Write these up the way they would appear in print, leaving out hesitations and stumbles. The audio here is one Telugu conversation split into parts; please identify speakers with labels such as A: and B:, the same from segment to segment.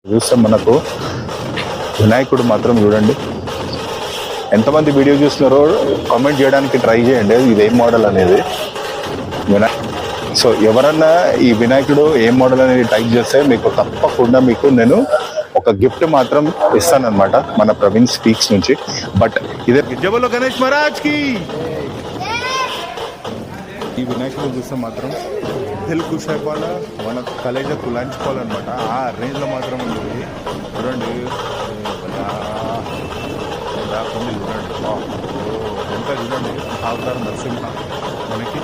A: చూస్తే మనకు వినాయకుడు మాత్రం చూడండి, ఎంతమంది వీడియో చూస్తున్నారో కామెంట్ చేయడానికి ట్రై చేయండి ఇది ఏం మోడల్ అనేది. సో ఎవరన్నా ఈ వినాయకుడు ఏం మోడల్ అనేది టైప్ చేస్తే మీకు తప్పకుండా మీకు నేను ఒక గిఫ్ట్ మాత్రం ఇస్తానన్నమాట మన ప్రవీణ్ స్పీక్స్ నుంచి. బట్ ఇదే జబలో గణేష్ మహారాజ్ కి ఈ వినాయకుడు చూస్తే మాత్రం దిల్ ఖుష్ అయిపోవాలా, మన కలేజా కులాంచుకోవాలన్నమాట. ఆ రేంజ్లో మాత్రం ఉంది చూడండి. ఎంత చూడండి, అవతార నరసింహ మనకి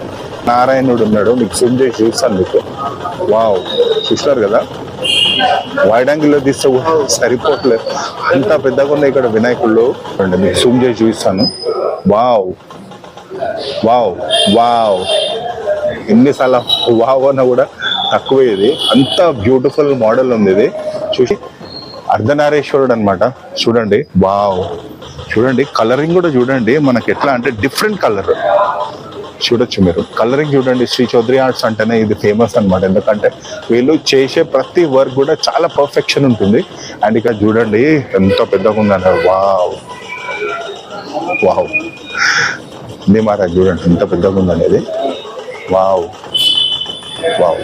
A: నారాయణుడు ఉన్నాడు. మీకు జూమ్ చేసి చూస్తాను మీకు. వావ్, చూస్తారు కదా, వైడ్ యాంగిల్లో తీస్తే సరిపోవట్లేదు, అంత పెద్దగా ఉన్నాయి ఇక్కడ వినాయకుళ్ళు. అండి మీకు జూమ్ చేసి చూపిస్తాను. వావ్ వావ్ వావ్, ఎన్నిసార్లు వావ్ అన్నా కూడా తక్కువే. ఇది అంత బ్యూటిఫుల్ మోడల్ ఉంది. ఇది చూసి అర్ధనారీశ్వరుడు అనమాట. చూడండి, వావ్, చూడండి కలరింగ్ కూడా చూడండి మనకి ఎట్లా అంటే డిఫరెంట్ కలర్ చూడొచ్చు మీరు. కలరింగ్ చూడండి, శ్రీ చౌదరి ఆర్ట్స్ అంటేనే ఇది ఫేమస్ అనమాట. ఎందుకంటే వీళ్ళు చేసే ప్రతి వర్క్ కూడా చాలా పర్ఫెక్షన్ ఉంటుంది. అండ్ ఇక్కడ చూడండి ఎంత పెద్దగా ఉందన్నారు. వావ్ వావ్, నంది మహారాజ్ చూడండి ఎంత పెద్దగా ఉందనేది. Wow wow.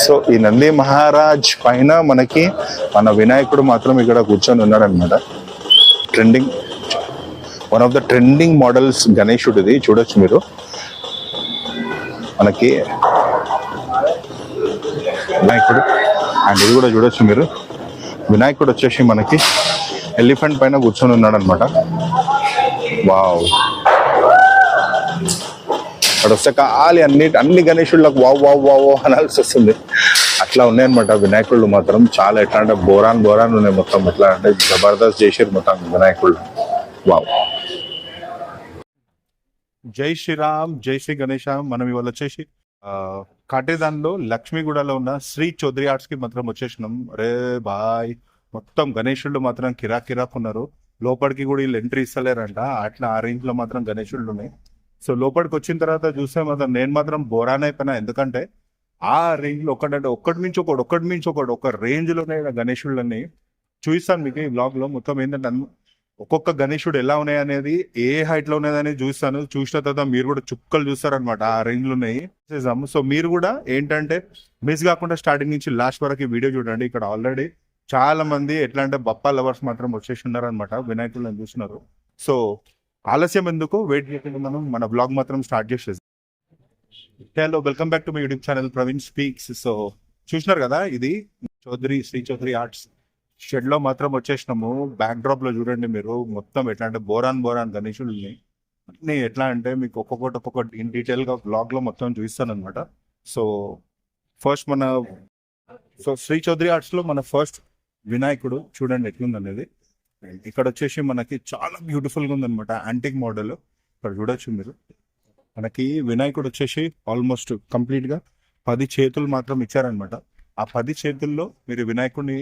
A: సో ఈ నంది మహారాజ్ పైన మనకి మన వినాయకుడు మాత్రం ఇక్కడ కూర్చొని ఉన్నాడనమాట. Trending, one of the trending models గణేశుడు ఇది. చూడొచ్చు మీరు మనకి వినాయకుడు. అండ్ ఇది కూడా చూడొచ్చు మీరు, వినాయకుడు వచ్చేసి మనకి ఎలిఫెంట్ పైన కూర్చొని ఉన్నాడు అనమాట. వావ్, అక్కడ వస్తే కాలి అన్ని గణేశుళ్ళకు వావ్ వావ్ వావ్ అనాల్సి వస్తుంది. అట్లా ఉన్నాయన్నమాట వినాయకుళ్ళు మాత్రం. చాలా ఎట్లా అంటే బోరాన్ ఉన్నాయి మొత్తం. ఎట్లా అంటే జబర్దస్త్ చేసారు మొత్తం వినాయకుళ్ళు. వావ్. జై శ్రీరామ్, జై శ్రీ గణేష. మనం ఇవాళ వచ్చేసి కాటేదాన్లో లక్ష్మీగూడలో ఉన్న శ్రీ చౌదరి ఆర్ట్స్ కి మాత్రం వచ్చేసినాం. రే బాయ్, మొత్తం గణేశుళ్ళు మాత్రం కిరాక్ ఉన్నారు. లోపలికి కూడా వీళ్ళు ఎంట్రీ ఇస్తలేరంట. అట్లా ఆ రేంజ్ లో మాత్రం గణేశుళ్ళు ఉన్నాయి. సో లోపలికి వచ్చిన తర్వాత చూస్తే మాత్రం నేను మాత్రం బోరాన్ అయిపోయినా. ఎందుకంటే ఆ రేంజ్ లో ఒక్కటి మించి ఒకటి ఒక రేంజ్ లోనే గణేశుళ్ళని చూపిస్తాను మీకు ఈ బ్లాగ్ లో. మొత్తం ఏంటంటే ఒక్కొక్క గణేశుడు ఎలా ఉన్నాయి అనేది, ఏ హైట్ లో ఉన్నది అనేది చూస్తాను. చూసిన తర్వాత మీరు కూడా చుక్కలు చూస్తారనమాట, ఆ రేంజ్ లో ఉన్నాయి. సో మీరు కూడా ఏంటంటే మిస్ కాకుండా స్టార్టింగ్ నుంచి లాస్ట్ వరకు వీడియో చూడండి. ఇక్కడ ఆల్రెడీ చాలా మంది ఎట్లా అంటే బప్పా లవర్స్ మాత్రం వచ్చేసి ఉన్నారనమాట, వినాయకులను చూస్తున్నారు. సో ఆలస్యం ఎందుకు, వెయిట్ చేయకుండా మనం మన బ్లాగ్ మాత్రం స్టార్ట్ చేసేది. Hello, welcome back to my YouTube channel Praveen speaks. So చూసినారు కదా, ఇది శ్రీ చౌదరి ఆర్ట్స్ షెడ్ లో మాత్రం వచ్చేసినాము. బ్యాక్ డ్రాప్ లో చూడండి మీరు, మొత్తం ఎట్లా అంటే బోరాన్ గణేశుల్ని అన్ని ఎట్లా అంటే మీకు ఒక్కొక్కటి ఇన్ డీటెయిల్ గా బ్లాగ్ లో మొత్తం చూపిస్తాను అనమాట. So first Sri Chowdary arts లో మన ఫస్ట్ వినాయకుడు చూడండి ఎట్లుంది అనేది. ఇక్కడ వచ్చేసి మనకి చాలా బ్యూటిఫుల్ గా ఉందన్నమాట, యాంటిక్ మోడల్. ఇక్కడ చూడొచ్చు మీరు, మనకి వినాయకుడు వచ్చేసి ఆల్మోస్ట్ కంప్లీట్ గా 10 చేతులు మాత్రం ఇచ్చారనమాట. ఆ 10 చేతుల్లో మీరు వినాయకుడిని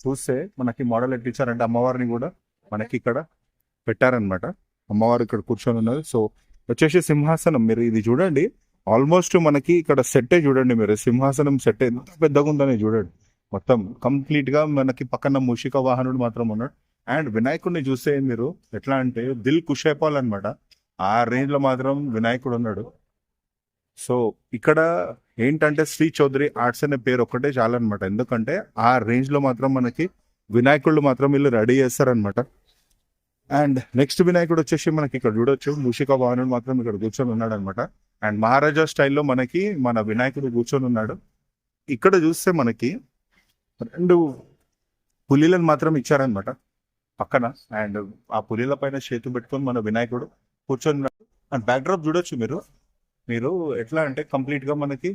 A: చూస్తే మనకి మోడల్ ఎట్లా ఇచ్చారంటే అమ్మవారిని కూడా మనకి ఇక్కడ పెట్టారనమాట. అమ్మవారు ఇక్కడ కూర్చొని ఉన్నారు. సో వచ్చేసి సింహాసనం, మీరు ఇది చూడండి, ఆల్మోస్ట్ మనకి ఇక్కడ సెట్టే చూడండి మీరు, సింహాసనం సెట్ ఎంత పెద్దగా ఉందని చూడండి. మొత్తం కంప్లీట్ గా మనకి పక్కన మూషిక వాహనుడు మాత్రం ఉన్నాడు. అండ్ వినాయకుడిని చూస్తే మీరు ఎట్లా అంటే దిల్ ఖుష్ అయిపోవాలన్నమాట, ఆ రేంజ్ లో మాత్రం వినాయకుడు ఉన్నాడు. సో ఇక్కడ ఏంటంటే శ్రీ చౌదరి ఆర్ట్స్ అనే పేరు ఒక్కటే చాలన్నమాట. ఎందుకంటే ఆ రేంజ్ లో మాత్రం మనకి వినాయకుళ్ళు మాత్రం వీళ్ళు రెడీ చేస్తారనమాట. అండ్ నెక్స్ట్ వినాయకుడు వచ్చేసి మనకి ఇక్కడ చూడొచ్చు, మూషిక వాహనుడు మాత్రం ఇక్కడ కూర్చొని ఉన్నాడు అనమాట. అండ్ మహారాజా స్టైల్లో మనకి మన వినాయకుడు కూర్చొని ఉన్నాడు. ఇక్కడ చూస్తే మనకి 2 పులిలను మాత్రం ఇచ్చారనమాట పక్కన. అండ్ ఆ పులిల పైన చేతు పెట్టుకొని మన వినాయకుడు కూర్చొని. అండ్ బ్యాక్ డ్రాప్ చూడొచ్చు మీరు ఎట్లా అంటే కంప్లీట్ గా మనకి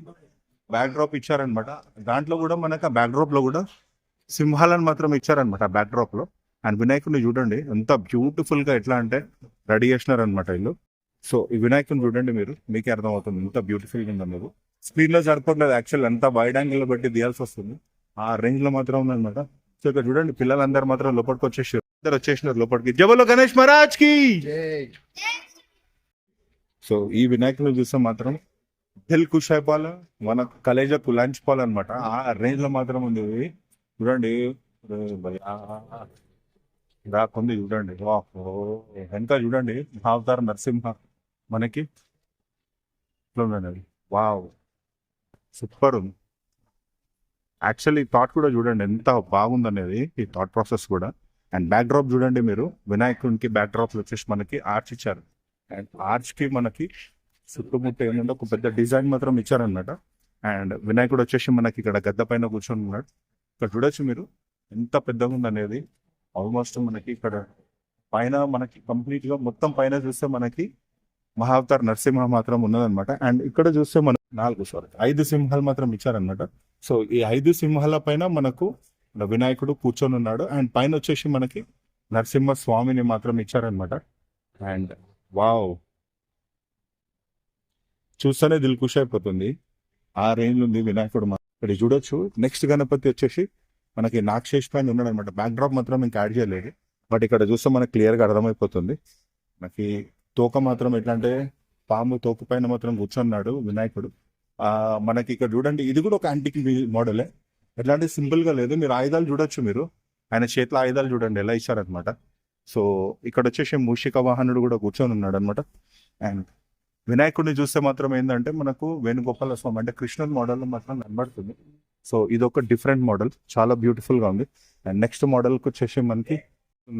A: బ్యాక్ డ్రాప్ ఇచ్చారనమాట. దాంట్లో కూడా మనకి ఆ బ్యాక్ డ్రాప్ లో కూడా సింహాలను మాత్రం ఇచ్చారనమాట ఆ బ్యాక్ డ్రాప్ లో. అండ్ వినాయకుడిని చూడండి ఎంత బ్యూటిఫుల్ గా ఎట్లా అంటే రెడీ చేసినారనమాట వీళ్ళు. సో ఈ వినాయకుడిని చూడండి మీరు, మీకే అర్థమవుతుంది ఎంత బ్యూటిఫుల్ గా ఉందన్నది. స్క్రీన్ లో సరిపోలేదు, యాక్చువల్ ఎంత వైడ్ యాంగిల్ లో బట్టి తీయాల్సి వస్తుంది, ఆ రేంజ్ లో మాత్రం ఉందన్నమాట. సో ఇక్కడ చూడండి పిల్లలందరూ మాత్రం లోపలికి వచ్చేసినారు లోపలికి. జబలో గణేష్ మహారాజ్ కి. సో ఈ వినాయకులు చూస్తే మాత్రం దిల్ ఖుష్ అయిపోవాలి, మన కలేజా కులాంచిపోవాలన్నమాట, ఆ రేంజ్ లో మాత్రం ఉంది. చూడండి. అరే భయ్యా, రాకుంది చూడండి. వాహో, వెనక చూడండి మహావతార నరసింహ మనకి ఇట్లా ఉందండి అది. వావ్, సూపర్ ఉంది. యాక్చువల్లీ ఈ థాట్ కూడా చూడండి ఎంత బాగుంది అనేది, ఈ థాట్ ప్రాసెస్ కూడా. అండ్ బ్యాక్ డ్రాప్ చూడండి మీరు, వినాయకునికి బ్యాక్ డ్రాప్ వచ్చేసి మనకి ఆర్చ్ ఇచ్చారు. అండ్ ఆర్చ్ కి మనకి చుట్టుముట్టు ఏంటంటే ఒక పెద్ద డిజైన్ మాత్రం ఇచ్చారనమాట. అండ్ వినాయకుడు వచ్చేసి మనకి ఇక్కడ గద్ద పైన కూర్చొని ఉన్నాడు. ఇక్కడ చూడొచ్చు మీరు ఎంత పెద్దగా ఉంది అనేది. ఆల్మోస్ట్ మనకి ఇక్కడ పైన మనకి కంప్లీట్ గా మొత్తం పైన చూస్తే మనకి మహావతార్ నరసింహ మాత్రం ఉన్నదన్నమాట. అండ్ ఇక్కడ చూస్తే మన 5 సింహాలు మాత్రం ఇచ్చారనమాట. సో ఈ 5 సింహాల పైన మనకు వినాయకుడు కూర్చొని ఉన్నాడు. అండ్ పైన వచ్చేసి మనకి నరసింహ స్వామిని మాత్రం ఇచ్చారనమాట. అండ్ వావ్, చూస్తేనే దిల్ ఖుషి అయిపోతుంది. ఆ రేంజ్ ఉంది వినాయకుడు. ఇక్కడ చూడొచ్చు. నెక్స్ట్ గణపతి వచ్చేసి మనకి నాగశేష్ పైన ఉన్నాడు అనమాట. బ్యాక్ డ్రాప్ మాత్రం ఇంకా యాడ్ చేయలేదు, బట్ ఇక్కడ చూస్తే మనకి క్లియర్ గా అర్థమైపోతుంది. మనకి తోక మాత్రం ఎట్లా అంటే పాము తోక పైన మాత్రం కూర్చున్నాడు వినాయకుడు. మనకి ఇక్కడ చూడండి, ఇది కూడా ఒక యాంటిక్ మోడలే. ఎట్లా అంటే సింపుల్ గా లేదు. మీరు ఆయుధాలు చూడొచ్చు, మీరు ఆయన చేతిలో ఆయుధాలు చూడండి ఎలా ఇచ్చారనమాట. సో ఇక్కడ వచ్చేసి మూషిక వాహనుడు కూడా కూర్చొని ఉన్నాడు అనమాట. అండ్ వినాయకుడిని చూస్తే మాత్రం ఏంటంటే మనకు వేణుగోపాల స్వామి అంటే కృష్ణుని మోడల్ మాత్రం కనబడుతుంది. సో ఇది ఒక డిఫరెంట్ మోడల్, చాలా బ్యూటిఫుల్ గా ఉంది. అండ్ నెక్స్ట్ మోడల్ కి వచ్చేసి మనకి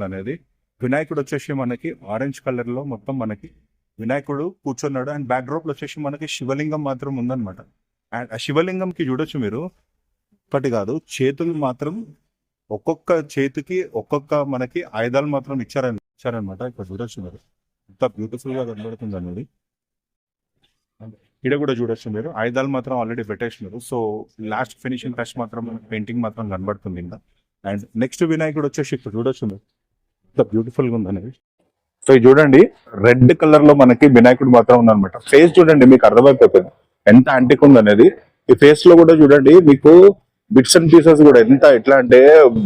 A: అనేది వినాయకుడు వచ్చేసి మనకి ఆరెంజ్ కలర్ లో మొత్తం మనకి వినాయకుడు కూర్చున్నాడు. అండ్ బ్యాక్ డ్రాప్ లో వచ్చేసి మనకి శివలింగం మాత్రం ఉందన్నమాట. అండ్ ఆ శివలింగం కి చూడొచ్చు మీరు, ఒక్కటి కాదు చేతులు మాత్రం ఒక్కొక్క చేతికి ఒక్కొక్క మనకి ఆయుధాలు మాత్రం ఇచ్చారనమాట. ఇక్కడ చూడొచ్చు మీరు ఎంత బ్యూటిఫుల్ గా కనబడుతుంది అనేది. ఇక్కడ కూడా చూడొచ్చు మీరు, ఆయుధాలు మాత్రం ఆల్రెడీ పెట్టేసినారు. సో లాస్ట్ ఫినిషింగ్ టచ్ మాత్రం పెయింటింగ్ మాత్రం కనబడుతుంది ఇంకా. అండ్ నెక్స్ట్ వినాయకుడు వచ్చేసి ఇక్కడ చూడొచ్చు మీరు ఎంత బ్యూటిఫుల్ గా ఉంది అనేది. సో ఇది చూడండి, రెడ్ కలర్ లో మనకి వినాయకుడు మాత్రం ఉందన్నమాట. ఫేస్ చూడండి, మీకు అర్థమైపోతుంది ఎంత యాంటిక్ ఉంది అనేది. ఈ ఫేస్ లో కూడా చూడండి మీకు బిట్స్ అండ్ పీసెస్ కూడా ఎంత ఎట్లా అంటే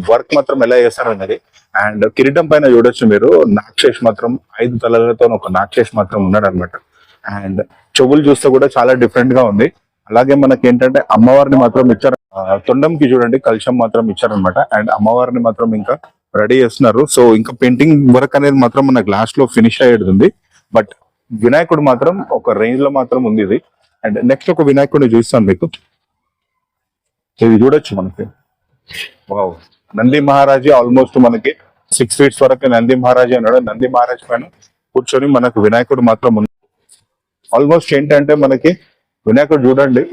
A: వర్క్ మాత్రం ఎలా చేస్తారు అనేది. అండ్ కిరీటం పైన చూడొచ్చు మీరు, నాగశేష్ మాత్రం 5 తలలతో ఒక నాగశేష్ మాత్రం ఉన్నాడు అనమాట. అండ్ చెవులు చూస్తే కూడా చాలా డిఫరెంట్ గా ఉంది. అలాగే మనకి ఏంటంటే అమ్మవారిని మాత్రం ఇచ్చారు. తొండంకి చూడండి కలశం మాత్రం ఇచ్చారనమాట. అండ్ అమ్మవారిని మాత్రం ఇంకా రెడీ చేస్తున్నారు. సో ఇంకా పెయింటింగ్ వర్క్ అనేది మాత్రం మన గ్లాస్ లో ఫినిష్ అయ్యేది. బట్ వినాయకుడు మాత్రం ఒక రేంజ్ లో మాత్రం ఉంది ఇది. అండ్ నెక్స్ట్ ఒక వినాయకుడిని చూస్తాను మీకు, ఇది చూడొచ్చు మనకి. వావ్, నంది మహారాజు ఆల్మోస్ట్ మనకి 6 feet వరకు నంది మహారాజు అన్నాడు. నంది మహారాజ్ పైన కూర్చొని మనకు వినాయకుడు మాత్రం ఉంది. ఆల్మోస్ట్ ఏంటంటే మనకి వినాయకుడు చూడండి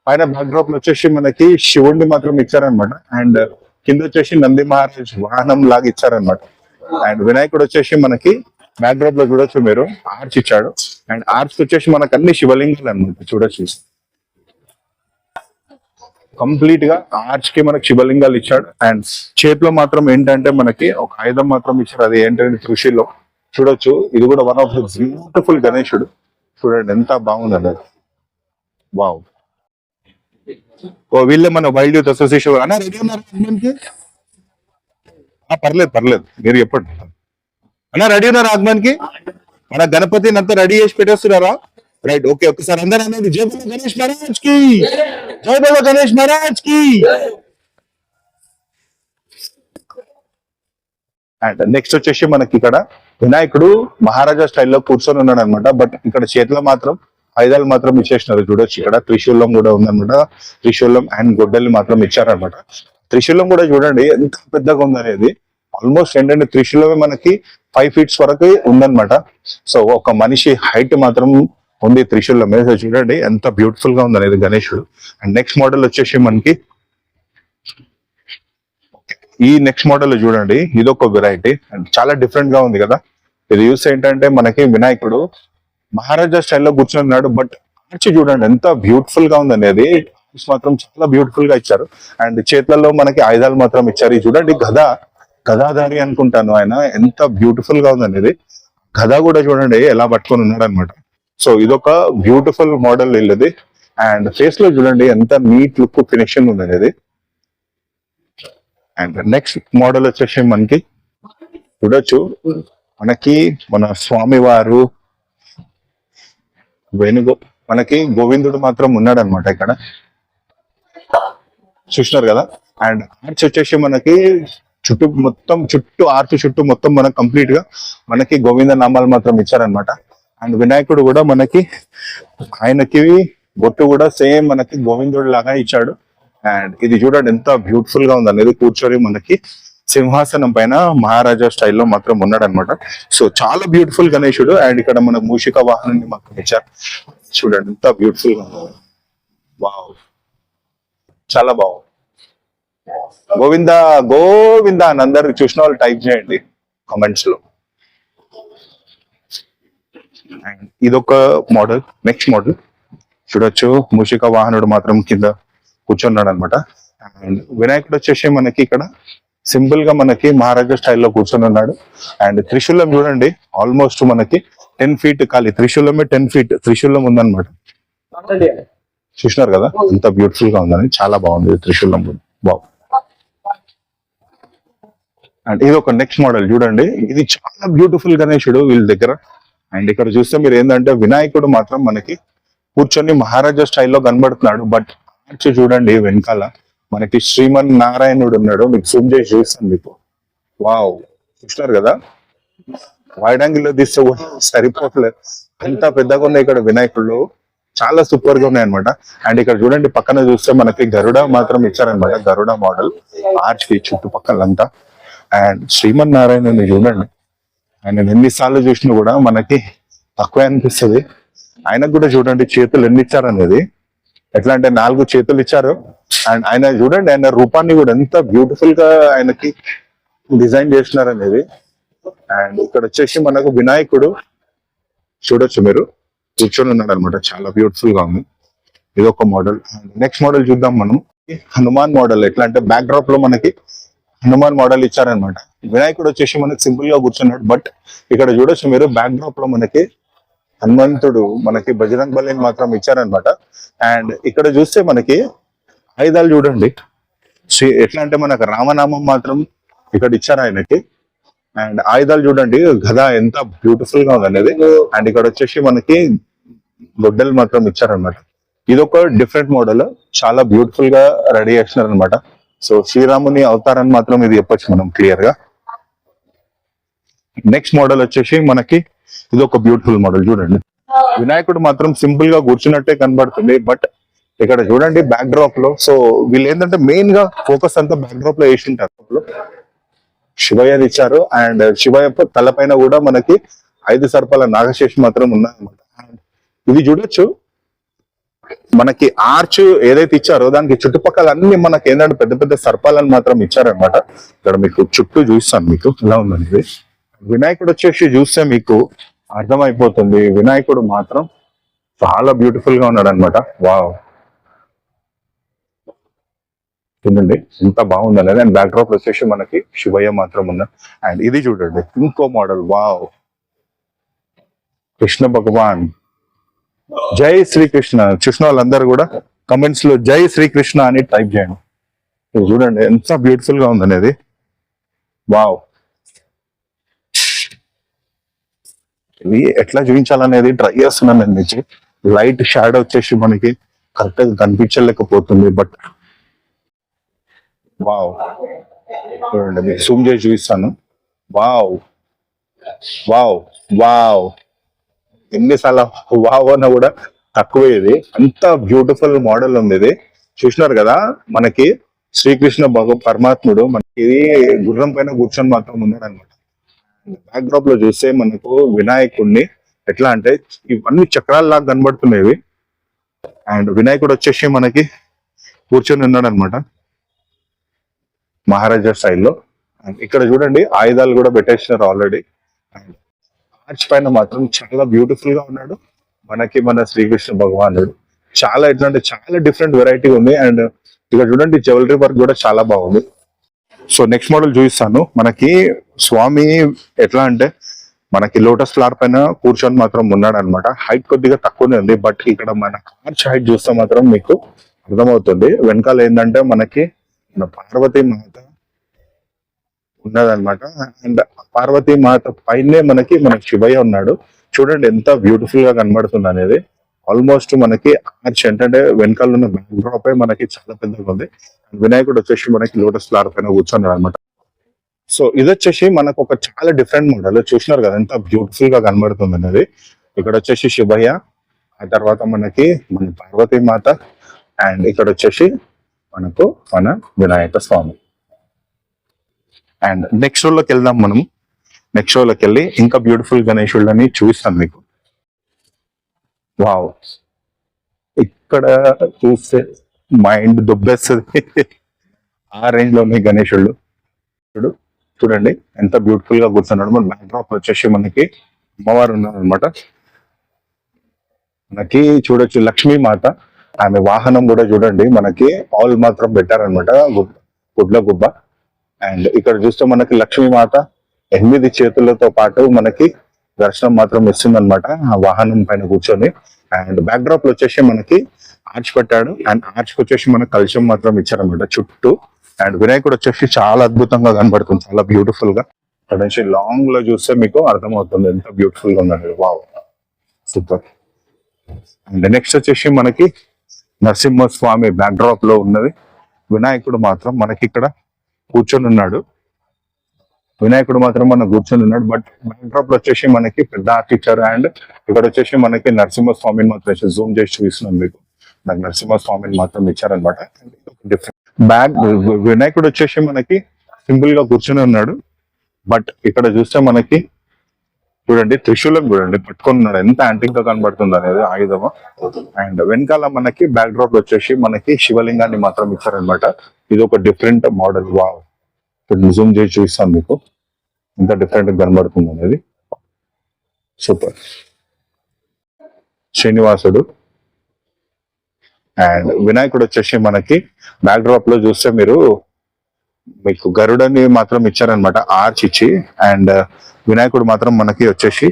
A: పైన బ్యాక్ డ్రాప్ వచ్చేసి మనకి శివుడిని మాత్రం ఇచ్చారనమాట. అండ్ కింద వచ్చేసి నంది మహారాజ్ వాహనం లాగా ఇచ్చారనమాట. అండ్ వినాయకుడు వచ్చేసి మనకి బ్యాక్ డ్రాప్ లో చూడొచ్చు మీరు ఆర్చ్ ఇచ్చాడు. అండ్ ఆర్చ్ వచ్చేసి మనకు అన్ని శివలింగాలు అనమాట. చూడొచ్చు కంప్లీట్ గా ఆర్చ్ కి మనకి శివలింగాలు ఇచ్చాడు. అండ్ చేతిలో మాత్రం ఏంటంటే మనకి ఒక ఆయుధం మాత్రం ఇచ్చాడు, అది ఏంటంటే త్రిశూలం. చూడొచ్చు, ఇది కూడా వన్ ఆఫ్ ద బ్యూటిఫుల్ గణేశుడు. చూడండి ఎంత బాగుంది అన్నది. వావ్. ఓ వీళ్ళే మన వైల్డ్ యూత్ అసోసియేషన్ అన్న రెడీ ఉన్నారు ఆగమన్కి? పర్లేదు పర్లేదు, మీరు చెప్పండి అన్న. రెడీ ఉన్నారు ఆగమన్కి? మన గణపతిని అంతా రెడీ చేసి పెట్టేస్తున్నారా? Right, okay. ఒకసారి అందరూ అనేది జై బోలో గణేష్ మహారాజ్ కి, జై బోలో గణేష్ మహారాజ్ కి. అండ్ నెక్స్ట్ వచ్చేసి మనకి ఇక్కడ వినాయకుడు మహారాజా స్టైల్లో కూర్చొని ఉన్నాడు అనమాట. బట్ ఇక్కడ చేతిలో మాత్రం ఆయుధాలు మాత్రం ఇచ్చేసినారు. చూడొచ్చు ఇక్కడ త్రిశూలం కూడా ఉందన్నమాట. త్రిశూలం అండ్ గొడ్డలి మాత్రం ఇచ్చారనమాట. త్రిశూలం కూడా చూడండి ఎంత పెద్దగా ఉందనేది. ఆల్మోస్ట్ ఏంటంటే త్రిశూలమే మనకి 5 feet వరకు ఉందన్నమాట. సో ఒక మనిషి హైట్ మాత్రం ఉంది త్రిశూలం మీద. చూడండి ఎంత బ్యూటిఫుల్ గా ఉందనేది గణేశుడు. అండ్ నెక్స్ట్ మోడల్ వచ్చేసి మనకి ఈ నెక్స్ట్ మోడల్ చూడండి, ఇది ఒక వెరైటీ అండ్ చాలా డిఫరెంట్ గా ఉంది కదా. ఇది చూస్తే ఏంటంటే మనకి వినాయకుడు మహారాజా స్టైల్లో కూర్చున్నాడు. బట్ ఆర్చ్ చూడండి ఎంత బ్యూటిఫుల్ గా ఉంది అనేది. ఆర్చ్ మాత్రం చాలా బ్యూటిఫుల్ గా ఇచ్చారు. అండ్ చేతులలో మనకి ఆయుధాలు మాత్రం ఇచ్చారు. ఇది చూడండి గదాధారి అనుకుంటాను ఆయన, ఎంత బ్యూటిఫుల్ గా ఉంది అనేది. గద కూడా చూడండి ఎలా పట్టుకొని ఉన్నాడు అనమాట. సో ఇదొక బ్యూటిఫుల్ మోడల్ ఇల్లది. అండ్ ఫేస్ లో చూడండి ఎంత నీట్ లుక్ ఫినిషింగ్ ఉంది అనేది. అండ్ నెక్స్ట్ మోడల్ వచ్చేసి మనకి చూడొచ్చు, మనకి మన స్వామి వారు మనకి గోవిందుడు మాత్రం ఉన్నాడు అనమాట. ఇక్కడ చూసినారు కదా, అండ్ ఆర్చ్ వచ్చేసి మనకి చుట్టూ ఆర్చ్ చుట్టూ మొత్తం మనకు కంప్లీట్ గా మనకి గోవింద నామాలు మాత్రం ఇచ్చారనమాట. అండ్ వినాయకుడు కూడా మనకి ఆయనకి బొట్టు కూడా సేమ్ మనకి గోవిందుడు లాగా ఇచ్చాడు. అండ్ ఇది చూడండి ఎంత బ్యూటిఫుల్ గా ఉంది అనేది, కూర్చొని మనకి సింహాసనం పైన మహారాజా స్టైల్లో మాత్రం ఉన్నాడు అనమాట. సో చాలా బ్యూటిఫుల్ గణేశుడు. అండ్ ఇక్కడ మన మూషిక వాహనాన్ని మాత్రం ఇచ్చారు. చూడండి ఎంత బ్యూటిఫుల్ గా ఉంది. వావ్, చాలా బాగుంది. గోవింద గోవింద అని అందరు చూసిన వాళ్ళు టైప్ చేయండి కామెంట్స్ లో. అండ్ ఇదొక మోడల్. నెక్స్ట్ మోడల్ చూడొచ్చు, మూషిక వాహనుడు మాత్రం కింద కూర్చున్నాడు అనమాట. అండ్ వినాయకుడు వచ్చేసి మనకి ఇక్కడ సింపుల్ గా మనకి మహారాజా స్టైల్లో కూర్చొని ఉన్నాడు. అండ్ త్రిశూలం చూడండి, ఆల్మోస్ట్ మనకి 10 feet ఖాళీ, త్రిశూలమే 10 feet త్రిశూలం ఉందన్నమాట. చూసినారు కదా ఎంత బ్యూటిఫుల్ గా ఉందని, చాలా బాగుంది త్రిశూలం కూడా. బాగు. అండ్ ఇది ఒక నెక్స్ట్ మోడల్ చూడండి, ఇది చాలా బ్యూటిఫుల్ గణేశుడు వీళ్ళ దగ్గర. అండ్ ఇక్కడ చూస్తే మీరు ఏంటంటే వినాయకుడు మాత్రం మనకి కూర్చొని మహారాజా స్టైల్లో కనబడుతున్నాడు. బట్ ఆర్చ్ చూడండి వెనకాల మనకి శ్రీమన్ నారాయణుడు ఉన్నాడు. మీకు జూమ్ చేసి చూస్తాను మీకు. వావ్, చూసినారు కదా, వైడ్ యాంగిల్ లో తీస్తే కూడా సరిపోవట్లేదు, అంత పెద్దగా ఉన్నాయి ఇక్కడ వినాయకుడు. చాలా సూపర్ గా ఉన్నాయి అనమాట. అండ్ ఇక్కడ చూడండి పక్కన చూస్తే మనకి గరుడ మాత్రం ఇచ్చారనమాట, గరుడ మోడల్ ఆర్చ్ కి చుట్టుపక్కలంతా. అండ్ శ్రీమన్ నారాయణుని చూడండి, ఆయన ఎన్నిసార్లు చూసినా కూడా మనకి తక్కువే అనిపిస్తుంది. ఆయనకు కూడా చూడండి చేతులు ఎన్ని ఇచ్చారనేది, ఎట్లా అంటే 4 చేతులు ఇచ్చారు. అండ్ ఆయన చూడండి ఆయన రూపాన్ని కూడా ఎంత బ్యూటిఫుల్ గా ఆయనకి డిజైన్ చేసినారు అనేది. అండ్ ఇక్కడ వచ్చేసి మనకు వినాయకుడు చూడొచ్చు మీరు, కూర్చొని ఉన్నాడు అనమాట, చాలా బ్యూటిఫుల్ గా ఉంది. ఇది ఒక మోడల్. నెక్స్ట్ మోడల్ చూద్దాం మనం. హనుమాన్ మోడల్. ఎట్లా అంటే బ్యాక్ డ్రాప్ లో మనకి హనుమాన్ మోడల్ ఇచ్చారనమాట. వినాయకుడు వచ్చేసి మనకి సింపుల్ గా కూర్చున్నాడు. బట్ ఇక్కడ చూడొచ్చు మీరు బ్యాక్ డ్రాప్ లో మనకి హనుమంతుడు మనకి బజరంగ్ బలిని మాత్రం ఇచ్చారనమాట. అండ్ ఇక్కడ చూస్తే మనకి ఆయుధాలు చూడండి, ఎట్లా అంటే మనకు రామనామం మాత్రం ఇక్కడ ఇచ్చారు ఆయనకి. అండ్ ఆయుధాలు చూడండి, గద ఎంత బ్యూటిఫుల్ గా ఉంది అనేది. అండ్ ఇక్కడ వచ్చేసి మనకి గొడ్డలు మాత్రం ఇచ్చారనమాట. ఇది ఒక డిఫరెంట్ మోడల్, చాలా బ్యూటిఫుల్ గా రెడీ చేస్తున్నారు అనమాట. సో శ్రీరాముని అవతారాన్ని మాత్రం ఇది చెప్పొచ్చు మనం క్లియర్ గా. నెక్స్ట్ మోడల్ వచ్చేసి మనకి ఇది ఒక బ్యూటిఫుల్ మోడల్ చూడండి. వినాయకుడు మాత్రం సింపుల్ గా కూర్చున్నట్టే కనబడుతుంది. బట్ ఇక్కడ చూడండి బ్యాక్ డ్రాప్ లో, సో వీళ్ళు ఏంటంటే మెయిన్ గా ఫోకస్ అంతా బ్యాక్ డ్రాప్ లో వేసింటారు. శివయ్యని ఇచ్చారు. అండ్ శివయ్య తలపైన కూడా మనకి 5 సర్పాల నాగశేషి మాత్రం ఉన్నాయన్నమాట. ఇది చూడొచ్చు మనకి ఆర్చ్ ఏదైతే ఇచ్చారో దానికి చుట్టుపక్కల అన్ని మనకి ఏంటంటే పెద్ద పెద్ద సర్పాలను మాత్రం ఇచ్చారనమాట. ఇక్కడ మీకు చుట్టూ చూస్తాను మీకు ఎలా ఉందనేది. వినాయకుడు వచ్చేసి చూస్తే మీకు అర్థమైపోతుంది, వినాయకుడు మాత్రం చాలా బ్యూటిఫుల్ గా ఉన్నాడు అనమాట. వావ్, చూడండి ఎంత బాగుంది అనేది. అండ్ బ్యాక్ డ్రాప్ వచ్చేసి మనకి శివయ్య మాత్రం ఉన్నాడు. అండ్ ఇది చూడండి ఇంకో మోడల్. వావ్, కృష్ణ భగవాన్, జై శ్రీకృష్ణ. చూసిన వాళ్ళందరూ కూడా కమెంట్స్ లో జై శ్రీకృష్ణ అని టైప్ చేయండి. ఇది చూడండి ఎంత బ్యూటిఫుల్ గా ఉంది అనేది. వావ్, ఇది ఎట్లా చూపించాలనేది ట్రై చేస్తున్నాను నేను నుంచి. లైట్ షాడో వచ్చేసి మనకి కరెక్ట్ గా కనిపించలేకపోతుంది. బట్ వావ్, చూడండి మీకు జూమ్ చేసి చూపిస్తాను. వావ్ వావ్ వావ్, ఎన్నిసార్లు వావ్ అన్నా కూడా తక్కువే. ఇది అంత బ్యూటిఫుల్ మోడల్ ఉంది. ఇది చూసినారు కదా మనకి శ్రీకృష్ణ పరమాత్ముడు మనకి గుర్రం పైన కూర్చొని మాత్రం ఉన్నాడు అనమాట. బ్యాక్ డ్రాప్ లో చూస్తే మనకు వినాయకుడిని ఎట్లా అంటే ఇవన్నీ చక్రాల్లాగా కనబడుతున్నాయి. అండ్ వినాయకుడు వచ్చేసి మనకి కూర్చొని ఉన్నాడు అనమాట మహారాజా స్టైల్లో. అండ్ ఇక్కడ చూడండి ఆయుధాలు కూడా పెట్టేసినారు ఆల్రెడీ. అండ్ ఆర్చ్ పైన మాత్రం చాలా బ్యూటిఫుల్ గా ఉన్నాడు మనకి మన శ్రీకృష్ణ భగవానుడు. చాలా ఎట్లా అంటే చాలా డిఫరెంట్ వెరైటీ ఉంది. అండ్ ఇక్కడ చూడండి జ్యువెలరీ వర్క్ కూడా చాలా బాగుంది. సో నెక్స్ట్ మోడల్ చూపిస్తాను. మనకి స్వామి ఎట్లా అంటే మనకి లోటస్ ఫ్లవర్ పైన కూర్చొని మాత్రం ఉన్నాడు అనమాట. హైట్ కొద్దిగా తక్కువనే ఉంది. బట్ ఇక్కడ మన ఆర్చ్ హైట్ చూస్తే మాత్రం మీకు అర్థమవుతుంది. వెనకాల ఏంటంటే మనకి మన పార్వతీ మాత ఉన్నదన్నమాట. అండ్ పార్వతీ మాత పైనే మనకి మన శివయ్య ఉన్నాడు. చూడండి ఎంత బ్యూటిఫుల్ గా కనబడుతుంది అనేది. ఆల్మోస్ట్ మనకి ఆర్చ్ ఏంటంటే వెనకాల ఉన్న బ్యాక్ డ్రాప్ మనకి చాలా పెద్దగా ఉంది. వినాయకుడు వచ్చేసి మనకి లోటస్ ఫ్లవర్ పైన కూర్చున్నాడు అనమాట. సో ఇది వచ్చేసి మనకు ఒక చాలా డిఫరెంట్ మోడల్ చూసినారు కదా ఎంత బ్యూటిఫుల్ గా కనబడుతుంది అనేది. ఇక్కడ వచ్చేసి శివయ్య, ఆ తర్వాత మనకి మన పార్వతీ మాత, అండ్ ఇక్కడ వచ్చేసి మనకు మన వినాయక స్వామి. అండ్ నెక్స్ట్ రోలోకి వెళ్దాం మనం. నెక్స్ట్ రోలోకి వెళ్ళి ఇంకా బ్యూటిఫుల్ గణేశుళ్ళని చూపిస్తాను మీకు. వావ్, ఇక్కడ చూస్తే మైండ్ దుబ్బేస్తుంది. ఆ రేంజ్ లో ఉన్నాయి గణేశుళ్ళు. చూడండి ఎంత బ్యూటిఫుల్ గా కూర్చున్నాడు. మన బ్యాక్ డ్రాప్ వచ్చేసి మనకి అమ్మవారు ఉన్నారు అనమాట. మనకి చూడొచ్చు లక్ష్మీ మాత, ఆమె వాహనం కూడా చూడండి మనకి ఆల్ మాత్రం పెట్టారనమాట, గుడ్ల గుబ్బ. అండ్ ఇక్కడ చూస్తే మనకి లక్ష్మీ మాత 8 చేతులతో పాటు మనకి దర్శనం మాత్రం ఇస్తుంది అనమాట ఆ వాహనం పైన కూర్చొని. అండ్ బ్యాక్ డ్రాప్ లో వచ్చేసి మనకి ఆర్చ్ పెట్టాడు, అండ్ ఆర్చ్ వచ్చేసి మనకి కలశం మాత్రం ఇచ్చారనమాట చుట్టూ. అండ్ వినాయకుడు వచ్చేసి చాలా అద్భుతంగా కనబడుతుంది, చాలా బ్యూటిఫుల్ గా. ఇక్కడ నుంచి లాంగ్ లో చూస్తే మీకు అర్థమవుతుంది ఎంత బ్యూటిఫుల్ గా ఉందండి. Wow, super. అండ్ నెక్స్ట్ వచ్చేసి మనకి నరసింహస్వామి బ్యాక్ డ్రాప్ లో ఉన్నది. వినాయకుడు మాత్రం మనకి ఇక్కడ కూర్చొని ఉన్నాడు. వినాయకుడు మాత్రం మన కూర్చొని ఉన్నాడు. బట్ బ్యాక్ డ్రాప్ లో వచ్చేసి మనకి పెద్ద ఆర్ట్ ఇచ్చారు. అండ్ ఇక్కడ వచ్చేసి మనకి నరసింహస్వామిని మాత్రం జూమ్ చేసి చూపిస్తున్నాం మీకు. నాకు నరసింహస్వామిని మాత్రం ఇచ్చారనమాట. డిఫరెంట్ బ్యాక్ వినాయకుడు వచ్చేసి మనకి సింపుల్ గా కూర్చొని ఉన్నాడు. బట్ ఇక్కడ చూస్తే మనకి చూడండి త్రిశూలం చూడండి పట్టుకొని ఉన్నాడు, ఎంత యాంటిక్ గా కనబడుతుంది అనేది ఆయుధము. అండ్ వెనకాల మనకి బ్యాక్ డ్రాప్ వచ్చేసి మనకి శివలింగాన్ని మాత్రం ఇచ్చారనమాట. ఇది ఒక డిఫరెంట్ మోడల్. వావ్, జూమ్ చేసి చూపిస్తాను మీకు ఎంత డిఫరెంట్ గా కనబడుతుంది అనేది. సూపర్. శ్రీనివాసుడు అండ్ వినాయకుడు వచ్చేసి మనకి బ్యాక్ డ్రాప్ లో చూస్తే మీకు గరుడని మాత్రం ఇచ్చారనమాట ఆర్చ్ ఇచ్చి. అండ్ వినాయకుడు మాత్రం మనకి వచ్చేసి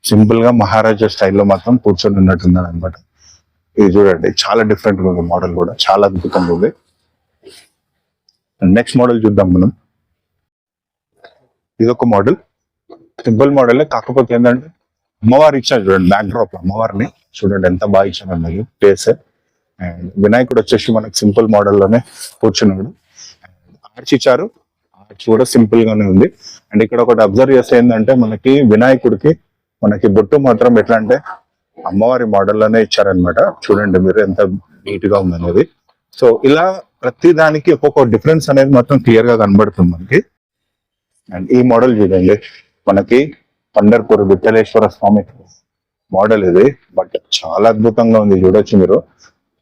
A: సింపుల్ గా మహారాజా స్టైల్లో మాత్రం కూర్చొని ఉన్నట్టున్నాడు అనమాట. ఇది చూడండి చాలా డిఫరెంట్ గా ఉంది, మోడల్ కూడా చాలా అద్భుతంగా ఉంది. నెక్స్ట్ మోడల్ చూద్దాం మనం. ఇది ఒక మోడల్, సింపుల్ మోడల్, కాకపోతే ఏంటంటే అమ్మవారు ఇచ్చారు చూడండి బ్యాక్ డ్రాప్ అమ్మవారిని చూడండి ఎంత బాగా ఇచ్చారు అన్నది ప్లేస్. అండ్ వినాయకుడు వచ్చేసి మనకి సింపుల్ మోడల్ లోనే కూర్చున్నాడు. ఆర్చ్ ఇచ్చారు, ఆర్చ్ కూడా సింపుల్ గానే ఉంది. అండ్ ఇక్కడ ఒకటి అబ్జర్వ్ చేస్తే ఏంటంటే మనకి వినాయకుడికి మనకి బొట్టు మాత్రం ఎట్లా అంటే అమ్మవారి మోడల్ లోనే ఇచ్చారనమాట. చూడండి మీరు ఎంత నీట్ గా ఉంది అనేది. సో ఇలా ప్రతి దానికి ఒక్కొక్క డిఫరెన్స్ అనేది మాత్రం క్లియర్ గా కనబడుతుంది మనకి. అండ్ ఈ మోడల్ చూడండి మనకి పండర్పూర్ విఠలేశ్వర స్వామి మోడల్ ఇది. బట్ చాలా అద్భుతంగా ఉంది, చూడొచ్చు మీరు.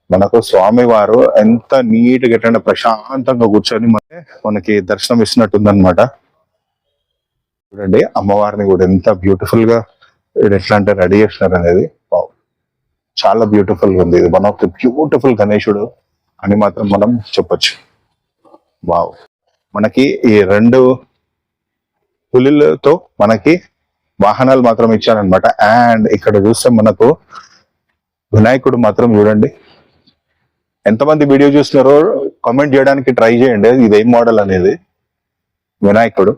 A: మనకు స్వామి వారు ఎంత నీట్ గా ఎట్లా ప్రశాంతంగా కూర్చొని మనకి దర్శనం ఇస్తున్నట్టుంది అనమాట. చూడండి అమ్మవారిని కూడా ఎంత బ్యూటిఫుల్ గా ఎట్లా అంటే రెడీ చేస్తున్నారు అనేది. చాలా బ్యూటిఫుల్ గా ఉంది. ఇది వన్ ఆఫ్ ది బ్యూటిఫుల్ గణేశుడు అని మాత్రం మనం చెప్పొచ్చు. వావ్, మనకి ఈ 2 పులిలతో మనకి వాహనాలు మాత్రం ఇచ్చారనమాట. అండ్ ఇక్కడ చూస్తే మనకు వినాయకుడు మాత్రం చూడండి, ఎంతమంది వీడియో చూస్తున్నారో కామెంట్ చేయడానికి ట్రై చేయండి ఇది ఏం మోడల్ అనేది. వినాయకుడు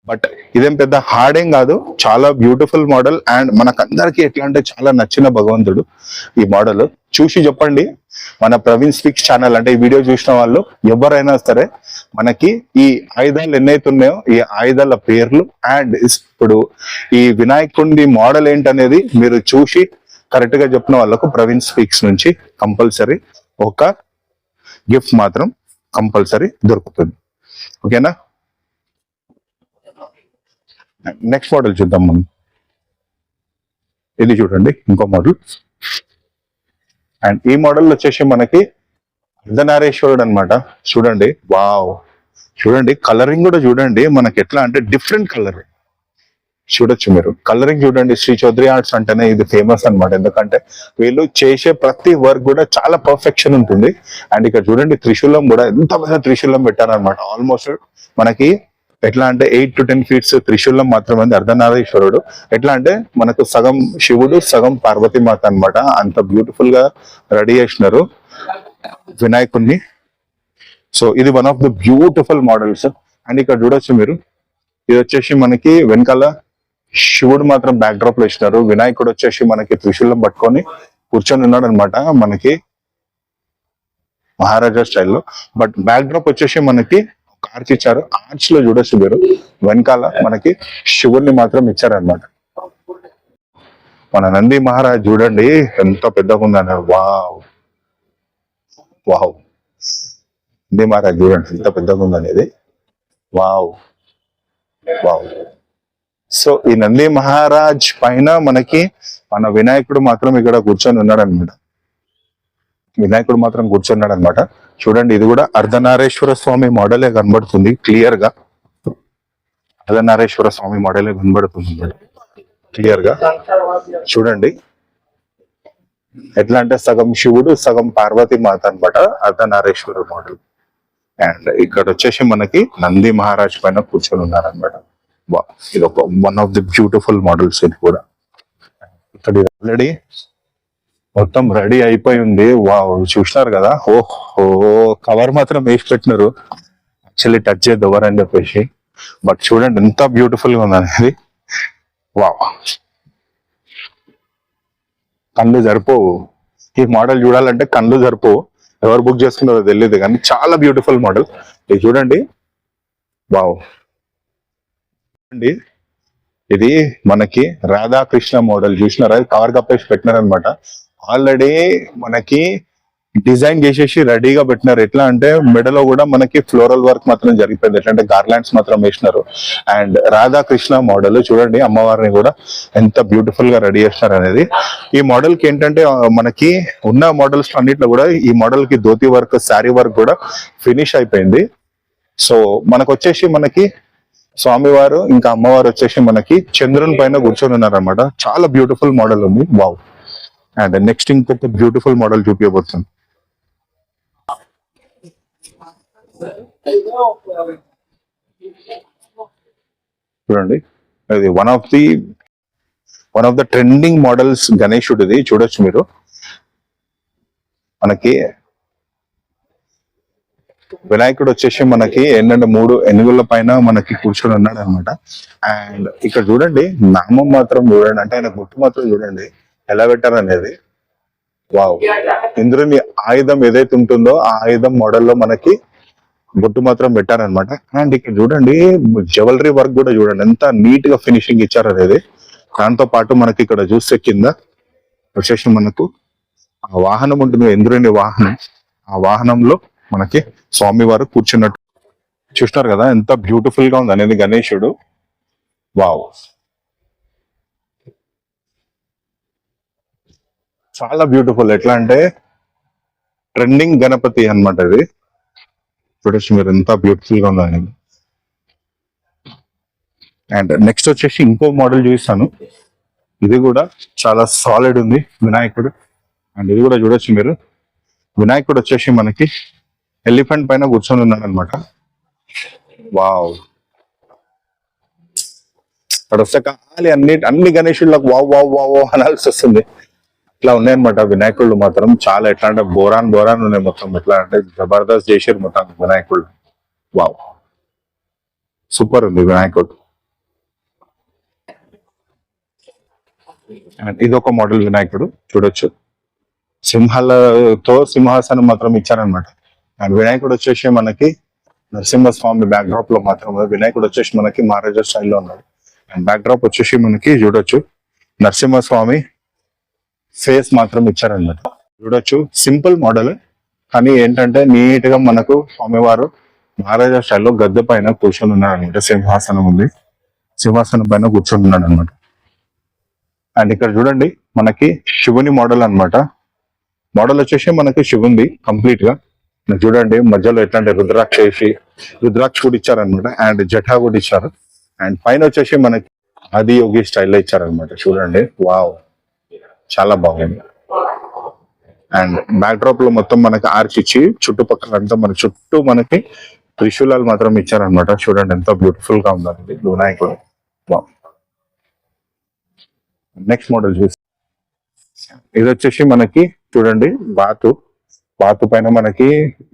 A: బట్ ఇదేం పెద్ద హార్డ్ ఏం కాదు, చాలా బ్యూటిఫుల్ మోడల్. అండ్ మనకందరికి ఎట్లా అంటే చాలా నచ్చిన భగవంతుడు ఈ మోడల్. చూసి చెప్పండి మన ప్రవీణ్ స్పీక్స్ ఛానల్, అంటే ఈ వీడియో చూసిన వాళ్ళు ఎవరైనా సరే మనకి ఈ ఆయుధాలు ఎన్నైతున్నాయో ఈ ఆయుధాల పేర్లు అండ్ ఇప్పుడు ఈ వినాయకుడి మోడల్ ఏంటనేది మీరు చూసి కరెక్ట్ గా చెప్పిన వాళ్ళకు ప్రవీణ్ స్పీక్స్ నుంచి కంపల్సరీ ఒక గిఫ్ట్ మాత్రం కంపల్సరీ దొరుకుతుంది. ఓకేనా? నెక్స్ట్ మోడల్ చూద్దాం మనం. ఇది చూడండి ఇంకో మోడల్. అండ్ ఈ మోడల్ వచ్చేసి మనకి అర్ధనారీశ్వరుడు అనమాట. చూడండి, వావ్, చూడండి కలరింగ్ కూడా చూడండి మనకి ఎట్లా అంటే డిఫరెంట్ కలర్ చూడొచ్చు మీరు. కలరింగ్ చూడండి, శ్రీ చౌదరి ఆర్ట్స్ అంటేనే ఇది ఫేమస్ అనమాట. ఎందుకంటే వీళ్ళు చేసే ప్రతి వర్క్ కూడా చాలా పర్ఫెక్షన్ ఉంటుంది. అండ్ ఇక్కడ చూడండి త్రిశూలం కూడా ఎంత పెద్ద త్రిశూలం పెట్టారనమాట. ఆల్మోస్ట్ మనకి ఎట్లా అంటే 8 to 10 feet త్రిశూలం మాత్రమే అర్ధనారీశ్వరుడు. ఎట్లా అంటే మనకు సగం శివుడు సగం పార్వతీ మాత అనమాట. అంత బ్యూటిఫుల్ గా రెడీ చేసినారు వినాయకుడిని. సో ఇది one of the beautiful models. And ఇక్కడ చూడొచ్చు మీరు, ఇది వచ్చేసి మనకి వెనకాల శివుడు మాత్రం బ్యాక్ డ్రాప్ లో ఇచ్చినారు. వినాయకుడు వచ్చేసి మనకి త్రిశూలం పట్టుకొని కూర్చొని ఉన్నాడు అనమాట మనకి మహారాజా స్టైల్లో. బట్ బ్యాక్ డ్రాప్ వచ్చేసి మనకి ఒక ఆర్చ్ ఇచ్చారు. ఆర్చ్ లో చూడొచ్చు మీరు వెనకాల మనకి శివుడిని మాత్రం ఇచ్చారనమాట. మన నంది మహారాజ్ చూడండి ఎంత పెద్దగా ఉందని. వావ్ వావ్, నంది మహారాజ్ చూడండి ఎంత పెద్దగా ఉందనేది. Wow wow. సో ఈ నంది మహారాజ్ పైన మనకి మన వినాయకుడు మాత్రం ఇక్కడ కూర్చొని ఉన్నాడు అనమాట. వినాయకుడు మాత్రం కూర్చున్నాడు అనమాట. చూడండి ఇది కూడా అర్ధనారేశ్వర స్వామి మోడలే కనబడుతుంది క్లియర్ గా. అర్ధనారేశ్వర స్వామి మోడలే కనబడుతుంది క్లియర్ గా. చూడండి ఎట్లా అంటే సగం శివుడు సగం పార్వతి మాత అనమాట అర్ధనారేశ్వర మోడల్. అండ్ ఇక్కడ వచ్చేసి మనకి నంది మహారాజ్ పైన కూర్చొని ఉన్నారనమాట. ఇది ఒక one of the beautiful models. ఇది కూడా ఇక్కడ ఆల్రెడీ మొత్తం రెడీ అయిపోయి ఉంది. వావ్, చూసినారు కదా. ఓహో, కవర్ మాత్రం వేసి పెట్టినారు యాక్చువల్లీ టచ్ చేద్దాం అని చెప్పేసి. బట్ చూడండి ఎంత బ్యూటిఫుల్ గా ఉంది అనేది. వావ్, కళ్ళు సరిపోవు ఈ మోడల్ చూడాలంటే. కళ్ళు సరిపోవు. ఎవరు బుక్ చేసుకున్నారో తెలియదు కానీ చాలా బ్యూటిఫుల్ మోడల్. ఇది చూడండి. వావ్ అండి, ఇది మనకి రాధాకృష్ణ మోడల్ చూసినారా. కవర్ కప్పేసి పెట్టినారనమాట. ఆల్రెడీ మనకి డిజైన్ చేసేసి రెడీగా పెట్టినారు. ఎట్లా అంటే మెడలో కూడా మనకి ఫ్లోరల్ వర్క్ మాత్రం జరిగిపోయింది. ఎట్లా అంటే గార్లాండ్స్ మాత్రం వేసినారు. అండ్ రాధాకృష్ణ మోడల్ చూడండి, అమ్మవారిని కూడా ఎంత బ్యూటిఫుల్ గా రెడీ చేసినారు అనేది. ఈ మోడల్ కి ఏంటంటే మనకి ఉన్న మోడల్స్ అన్నిట్లో కూడా ఈ మోడల్ కి ధోతి వర్క్, శారీ వర్క్ కూడా ఫినిష్ అయిపోయింది. సో మనకు వచ్చేసి మనకి స్వామివారు ఇంకా అమ్మవారు వచ్చేసి మనకి చంద్రుని పైన కూర్చొని ఉన్నారనమాట. చాలా బ్యూటిఫుల్ మోడల్ ఉంది. వావ్. అండ్ నెక్స్ట్ ఇంకొక బ్యూటిఫుల్ మోడల్ చూపించబోతుంది. చూడండి, ఇది one of the trending models గణేశుడు. ఇది చూడొచ్చు మీరు. మనకి వినాయకుడు వచ్చేసి మనకి ఏంటంటే 3 ఏనుగుల పైన మనకి కూర్చొని ఉన్నాడు అనమాట. అండ్ ఇక్కడ చూడండి నామం మాత్రం చూడండి, అంటే ఆయన గుట్టు మాత్రం చూడండి ఎలా పెట్టారు అనేది. వావ్, ఇంద్రుని ఆయుధం ఏదైతే ఉంటుందో ఆ ఆయుధం మోడల్లో మనకి బొట్టు మాత్రం పెట్టారనమాట. అండ్ ఇక్కడ చూడండి జ్యువెలరీ వర్క్ కూడా చూడండి ఎంత నీట్ గా ఫినిషింగ్ ఇచ్చారు అనేది. దాంతో పాటు మనకి ఇక్కడ చూస్తే కింద వచ్చేసి మనకు ఆ వాహనం ఉంటుంది, ఇంద్రుని వాహనం. ఆ వాహనంలో మనకి స్వామివారు కూర్చున్నట్టు చూస్తారు కదా. ఎంత బ్యూటిఫుల్ గా ఉంది అనేది గణేశుడు. వావ్, చాలా బ్యూటిఫుల్. ఎట్లా అంటే ట్రెండింగ్ గణపతి అన్నమాట ఇది. చూడొచ్చు మీరు ఎంత బ్యూటిఫుల్ గా ఉంది అనేది. అండ్ నెక్స్ట్ వచ్చేసి ఇంకో మోడల్ చూపిస్తాను. ఇది కూడా చాలా సాలిడ్ ఉంది వినాయకుడు. అండ్ ఇది కూడా చూడొచ్చు మీరు. వినాయకుడు వచ్చేసి మనకి ఎలిఫెంట్ పైన కూర్చొని ఉన్నాడు అనమాట. వావ్, అక్కడ వస్తే ఖాళీ అన్ని గణేశులకు వావ్ వావ్ వావ్ అనాల్సి వస్తుంది. ఇట్లా ఉన్నాయన్నమాట వినాయకుళ్ళు మాత్రం. చాలా ఎట్లా అంటే బోరాన్ ఉన్నాయి మొత్తం. ఎట్లా అంటే జబర్దస్త్ చేసారు మొత్తం వినాయకుళ్ళు. వావ్, సూపర్ ఉంది వినాయకుడు. అండ్ ఇది ఒక మోడల్ వినాయకుడు చూడొచ్చు. సింహాలతో సింహాసనం మాత్రం ఇచ్చారనమాట. అండ్ వినాయకుడు వచ్చేసి మనకి నరసింహస్వామి బ్యాక్ డ్రాప్ లో మాత్రం, వినాయకుడు వచ్చేసి మనకి మహారాజా స్టైల్లో ఉన్నాడు. అండ్ బ్యాక్ డ్రాప్ వచ్చేసి మనకి చూడొచ్చు నరసింహస్వామి ఫేస్ మాత్రం ఇచ్చారనమాట. చూడొచ్చు సింపుల్ మోడల్ కానీ ఏంటంటే నీట్ గా మనకు స్వామివారు మహారాజా స్టైల్లో గద్దె పైన కూర్చొని ఉన్నాడు అనమాట. సింహాసనం ఉంది, సింహాసనం పైన కూర్చొని ఉన్నాడు అనమాట. అండ్ ఇక్కడ చూడండి మనకి శివుని మోడల్ అన్నమాట. మోడల్ వచ్చేసి మనకి శివుంది కంప్లీట్ గా. చూడండి మధ్యలో ఎట్లాంటి రుద్రాక్ష కూడా ఇచ్చారనమాట. అండ్ జటా కూడా ఇచ్చారు. అండ్ పైన వచ్చేసి మనకి ఆది యోగి స్టైల్లో ఇచ్చారనమాట. చూడండి వావ్, చాలా బాగుంది. అండ్ బ్యాక్ డ్రాప్ లో మొత్తం మనకి ఆర్చ్ ఇచ్చి చుట్టుపక్కల అంతా మన చుట్టూ మనకి త్రిశూలాలు మాత్రం ఇచ్చారనమాట. చూడండి ఎంత బ్యూటిఫుల్ గా ఉందండి వినాయకుడు. వావ్. నెక్స్ట్ మోడల్ చూసి ఇది వచ్చేసి మనకి చూడండి బాతు పైన మనకి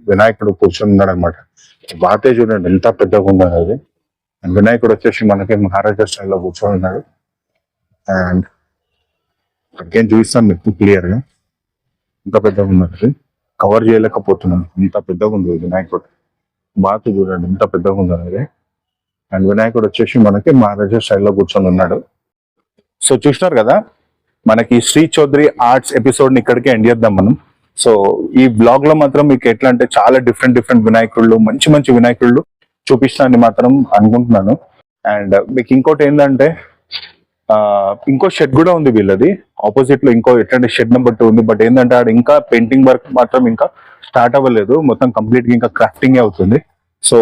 A: వినాయకుడు కూర్చొని ఉన్నాడు అనమాట. బాతే చూడండి ఎంత పెద్దగా ఉన్నది అది. అండ్ వినాయకుడు వచ్చేసి మనకి మహారాజా స్టైల్లో కూర్చొని ఉన్నాడు. అండ్ అగైన్ చూపిస్తాను మీకు క్లియర్ గా. ఇంత పెద్దగా ఉన్నది, కవర్ చేయలేకపోతున్నాను, ఇంత పెద్దగా ఉంది వినాయకుడు. బాగా చూడండి ఇంత పెద్దగా ఉంది అనేది. అండ్ వినాయకుడు వచ్చేసి మనకి మహారాజా స్టైల్లో కూర్చొని ఉన్నాడు. సో చూసినారు కదా, మనకి శ్రీ చౌదరి ఆర్ట్స్ ఎపిసోడ్ ని ఇక్కడికే ఎండ్ చేద్దాం మనం. సో ఈ బ్లాగ్ లో మాత్రం మీకు ఎట్లా అంటే చాలా డిఫరెంట్ వినాయకుళ్ళు, మంచి మంచి వినాయకుళ్ళు చూపిస్తానని మాత్రం అనుకుంటున్నాను. అండ్ మీకు ఇంకోటి ఏంటంటే ఇంకో షెడ్ కూడా ఉంది వీళ్ళది ఆపోజిట్ లో, ఇంకో ఎట్లాంటి షెడ్ నెంబర్ 2 ఉంది. బట్ ఏంటంటే ఆడ ఇంకా పెయింటింగ్ వర్క్ మాత్రం ఇంకా స్టార్ట్ అవ్వలేదు, మొత్తం కంప్లీట్ గా ఇంకా క్రాఫ్టింగ్ అవుతుంది. సో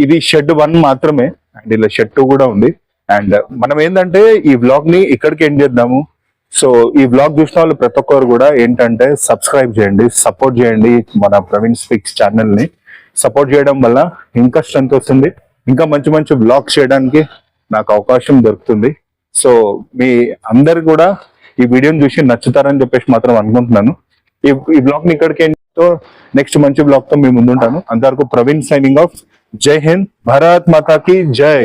A: ఇది షెడ్ 1 మాత్రమే, అండ్ ఇలా షెడ్ 2 కూడా ఉంది. అండ్ మనం ఏంటంటే ఈ వ్లాగ్ ని ఇక్కడికి ఎండ్ చేద్దాము. సో ఈ వ్లాగ్ చూసిన వాళ్ళు ప్రతి ఒక్కరు కూడా ఏంటంటే సబ్స్క్రైబ్ చేయండి, సపోర్ట్ చేయండి. మన ప్రవీణ్ స్పీక్స్ ఛానల్ ని సపోర్ట్ చేయడం వల్ల ఇంకా స్ట్రెంత్ వస్తుంది, ఇంకా మంచి మంచి వ్లాగ్స్ చేయడానికి నాకు అవకాశం దొరుకుతుంది. సో మీ అందరు కూడా ఈ వీడియోని చూసి నచ్చుతారని చెప్పేసి మాత్రం అనుకుంటున్నాను. ఈ బ్లాగ్ ని ఇక్కడికి నెక్స్ట్ మంచి బ్లాగ్ తో మేము ముందుంటాను. అంతవరకు ప్రవీణ్ సైనింగ్ ఆఫ్. జై హింద్, భారత్ మాతా కీ జై.